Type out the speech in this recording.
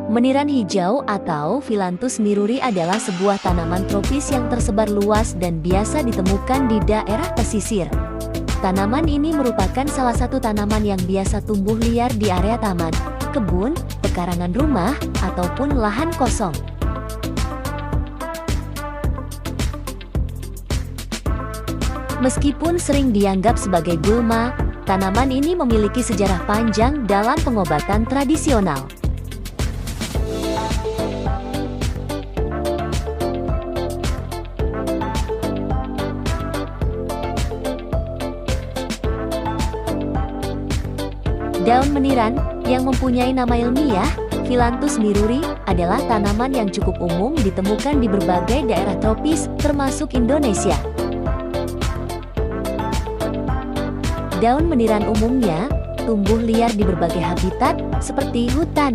Meniran hijau atau Phyllanthus miruri adalah sebuah tanaman tropis yang tersebar luas dan biasa ditemukan di daerah pesisir. Tanaman ini merupakan salah satu tanaman yang biasa tumbuh liar di area taman, kebun, pekarangan rumah, ataupun lahan kosong. Meskipun sering dianggap sebagai gulma, tanaman ini memiliki sejarah panjang dalam pengobatan tradisional. Daun meniran, yang mempunyai nama ilmiah, Phyllanthus miruri, adalah tanaman yang cukup umum ditemukan di berbagai daerah tropis, termasuk Indonesia. Daun meniran umumnya tumbuh liar di berbagai habitat, seperti hutan.